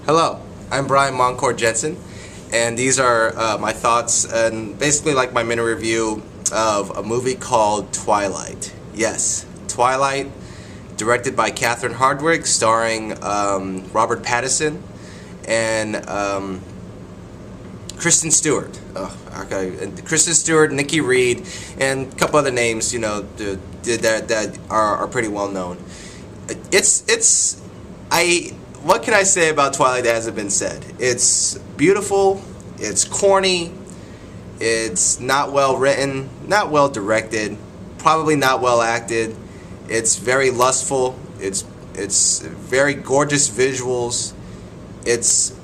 Hello, I'm Brian Moncourt Jensen, and these are my thoughts and basically like my mini review of a movie called Twilight. Yes, Twilight, directed by Catherine Hardwicke, starring Robert Pattinson and Kristen Stewart. And Kristen Stewart, Nikki Reed, and a couple other names, that are pretty well known. What can I say about Twilight that hasn't been said? It's beautiful, it's corny, it's not well written, not well directed, probably not well acted. It's very lustful. It's very gorgeous visuals. It's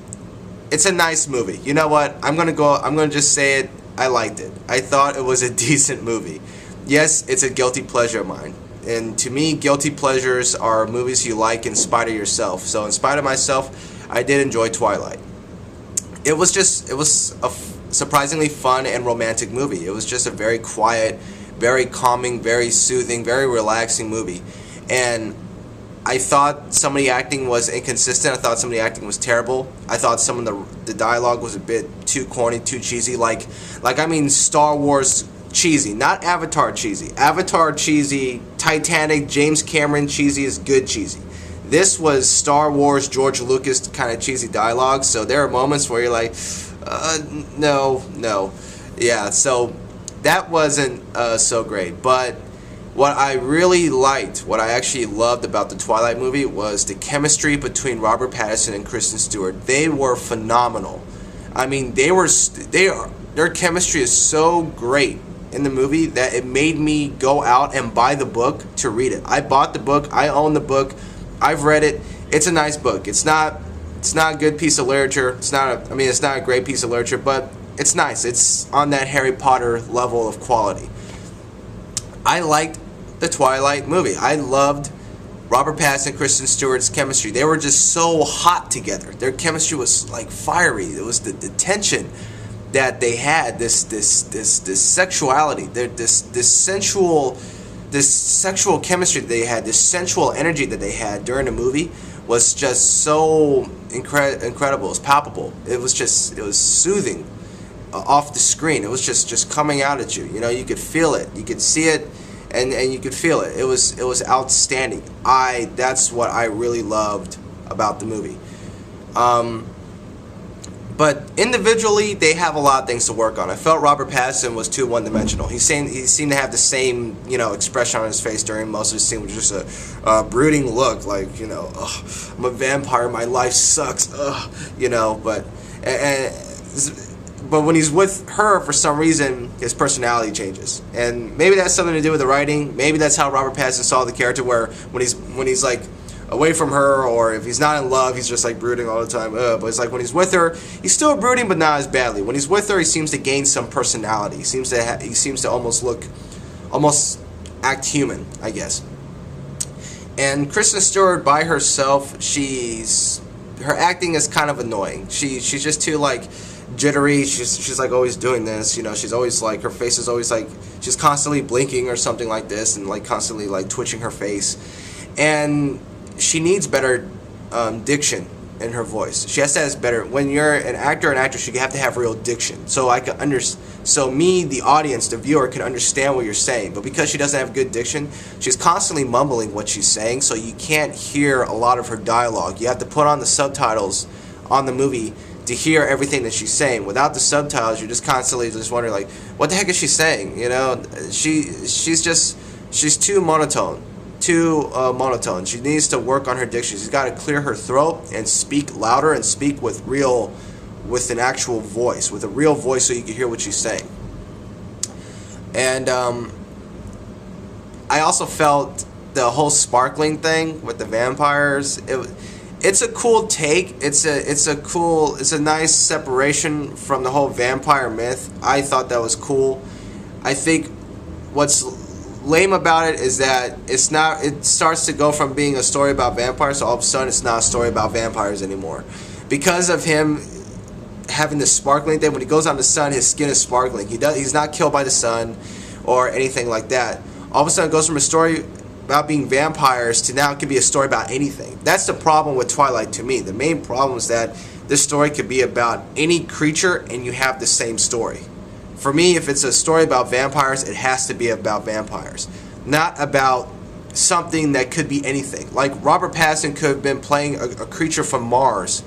a nice movie. You know what? I'm gonna just say it. I liked it. I thought it was a decent movie. Yes, it's a guilty pleasure of mine. And to me, guilty pleasures are movies you like in spite of yourself. So in spite of myself, I did enjoy Twilight. It was a surprisingly fun and romantic movie. It was just a very quiet, very calming, very soothing, very relaxing movie. And I thought some of the acting was inconsistent. I thought some of the acting was terrible. I thought some of the dialogue was a bit too corny, too cheesy. I mean Star Wars cheesy, not Avatar cheesy. Avatar cheesy, Titanic, James Cameron cheesy is good cheesy. This was Star Wars, George Lucas kind of cheesy dialogue, so there are moments where you're like, no. Yeah, so that wasn't so great. But what I really liked, what I actually loved about the Twilight movie was the chemistry between Robert Pattinson and Kristen Stewart. They were phenomenal. I mean, their chemistry is so great in the movie that it made me go out and buy the book to read it. I bought the book. I own the book. I've read it. It's a nice book. It's not a good piece of literature. It's not a great piece of literature, but it's nice. It's on that Harry Potter level of quality. I liked the Twilight movie. I loved Robert Pattinson and Kristen Stewart's chemistry. They were just so hot together. Their chemistry was like fiery. It was the tension that they had, this sexuality, this sexual chemistry that they had, this sensual energy that they had during the movie was just so incredible. It was palpable. It was soothing off the screen. It was just coming out at you. You could feel it. You could see it, and you could feel it. It was outstanding. That's what I really loved about the movie. But individually, they have a lot of things to work on. I felt Robert Pattinson was too one-dimensional. He seemed to have the same, expression on his face during most of the scene, which was just a brooding look, like, "Ugh, I'm a vampire, my life sucks," But when he's with her, for some reason, his personality changes, and maybe that's something to do with the writing. Maybe that's how Robert Pattinson saw the character, where when he's like away from her, or if he's not in love, he's just like brooding all the time. But it's like when he's with her, he's still brooding, but not as badly. When he's with her, he seems to gain some personality. He seems to almost act human, I guess. And Kristen Stewart by herself, her acting is kind of annoying. She's just too like jittery. She's like always doing this. She's always like, her face is always like she's constantly blinking or something like this, and like constantly like twitching her face. And she needs better diction in her voice. She has to have better. When you're an actor or an actress, you have to have real diction. So me, the audience, the viewer, can understand what you're saying. But because she doesn't have good diction, she's constantly mumbling what she's saying, so you can't hear a lot of her dialogue. You have to put on the subtitles on the movie to hear everything that she's saying. Without the subtitles, you're just constantly just wondering, like, what the heck is she saying? She's too monotone. She needs to work on her diction. She's got to clear her throat and speak louder and speak with an actual voice, with a real voice, so you can hear what she's saying. And I also felt the whole sparkling thing with the vampires. It's a cool take. It's a nice separation from the whole vampire myth. I thought that was cool. I think what's lame about it is that it starts to go from being a story about vampires, so all of a sudden it's not a story about vampires anymore. Because of him having this sparkling thing, when he goes on the sun, his skin is sparkling. He's not killed by the sun or anything like that. All of a sudden it goes from a story about being vampires to now it can be a story about anything. That's the problem with Twilight to me. The main problem is that this story could be about any creature and you have the same story. For me, if it's a story about vampires, it has to be about vampires, not about something that could be anything. Like Robert Pattinson could have been playing a creature from Mars,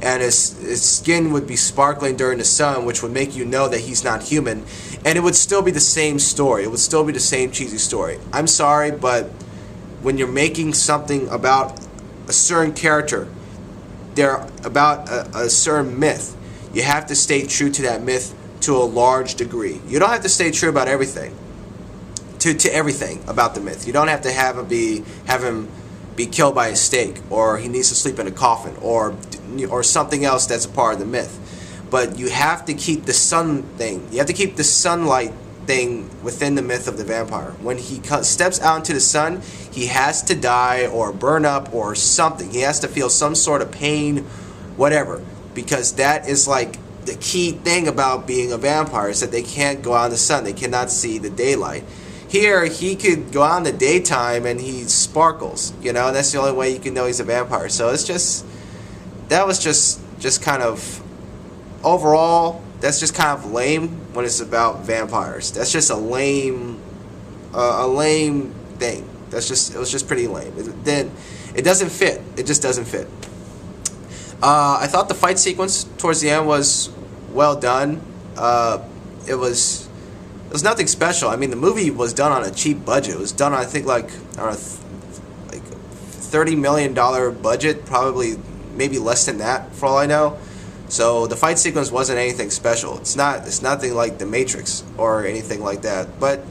and his skin would be sparkling during the sun, which would make you know that he's not human, and it would still be the same story. It would still be the same cheesy story. I'm sorry, but when you're making something about a certain character, they're about a certain myth, you have to stay true to that myth to a large degree. You don't have to stay true about everything, to everything about the myth. You don't have to have him be killed by a stake, or he needs to sleep in a coffin, or something else that's a part of the myth. But you have to keep the sun thing. You have to keep the sunlight thing within the myth of the vampire. When he steps out into the sun, he has to die or burn up or something. He has to feel some sort of pain, whatever, because that is like the key thing about being a vampire, is that they can't go out in the sun. They cannot see the daylight. Here, he could go out in the daytime and he sparkles, you know, and that's the only way you can know he's a vampire. So it's just, that was just kind of, overall, that's just kind of lame when it's about vampires. That's just a lame thing. It was just pretty lame. It doesn't fit. It just doesn't fit. I thought the fight sequence towards the end was well done. It was nothing special. I mean, the movie was done on a cheap budget. It was done on, I think, like $30 million budget, probably maybe less than that for all I know. So the fight sequence wasn't anything special. It's nothing like The Matrix or anything like that. But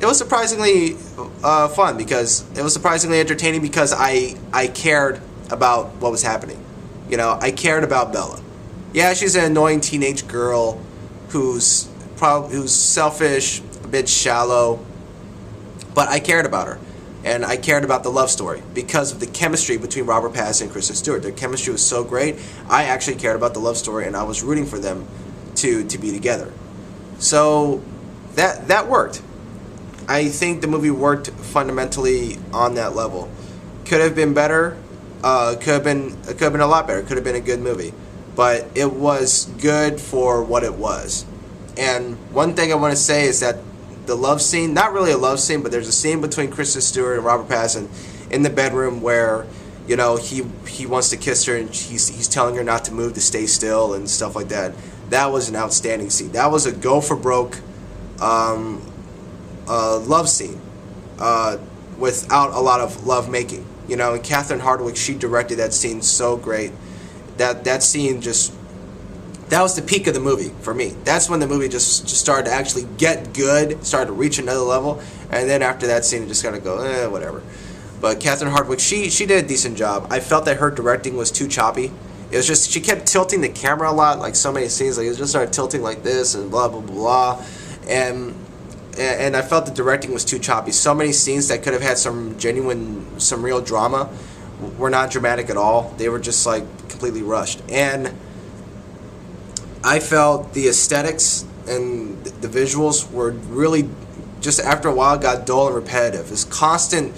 it was surprisingly fun, because it was surprisingly entertaining, because I cared about what was happening. You know, I cared about Bella. Yeah, she's an annoying teenage girl who's selfish, a bit shallow, but I cared about her, and I cared about the love story because of the chemistry between Robert Pattinson and Kristen Stewart. Their chemistry was so great. I actually cared about the love story, and I was rooting for them to be together. So that worked. I think the movie worked fundamentally on that level. Could have been better. Could have been a lot better. Could have been a good movie, but it was good for what it was. And one thing I want to say is that the love scene, not really a love scene, but there's a scene between Kristen Stewart and Robert Pattinson in the bedroom where, you know, he wants to kiss her and he's telling her not to move, to stay still and stuff like that. That was an outstanding scene. That was a go for broke love scene without a lot of love making. You know, and Catherine Hardwicke, she directed that scene so great. That scene just, that was the peak of the movie for me. That's when the movie just started to actually get good, started to reach another level, and then after that scene, it just kind of go, whatever. But Catherine Hardwicke, she did a decent job. I felt that her directing was too choppy. It was just, she kept tilting the camera a lot, like so many scenes, like it just started tilting like this and blah, blah, blah. And I felt the directing was too choppy. So many scenes that could have had some real drama were not dramatic at all. They were just like completely rushed. And I felt the aesthetics and the visuals were really, just after a while, got dull and repetitive. This constant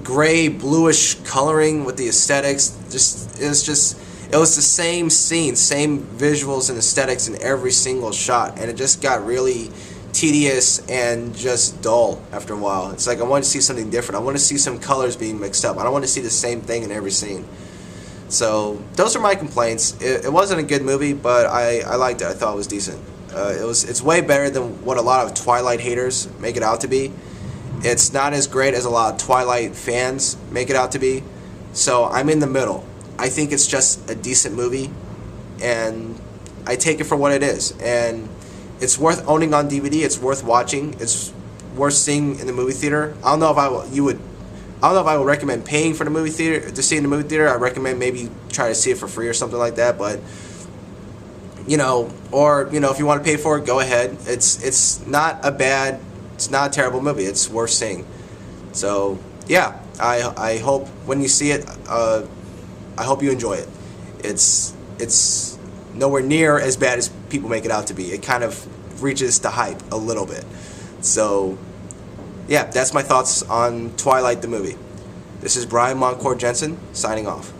gray, bluish coloring with the aesthetics, it was the same scene, same visuals and aesthetics in every single shot, and it just got really tedious and just dull after a while. It's like I want to see something different. I want to see some colors being mixed up. I don't want to see the same thing in every scene. So those are my complaints. It wasn't a good movie, but I liked it. I thought it was decent. It's way better than what a lot of Twilight haters make it out to be. It's not as great as a lot of Twilight fans make it out to be. So I'm in the middle. I think it's just a decent movie, and I take it for what it is. And it's worth owning on DVD. It's worth watching. It's worth seeing in the movie theater. I don't know if I will recommend paying for the movie theater to see in the movie theater. I recommend maybe try to see it for free or something like that. But you know, or you know, if you want to pay for it, go ahead. It's not a terrible movie. It's worth seeing. So yeah, I hope when you see it, I hope you enjoy it. It's nowhere near as bad as people make it out to be. It kind of reaches the hype a little bit. So yeah, that's my thoughts on Twilight the movie. This is Brian Moncourt Jensen signing off.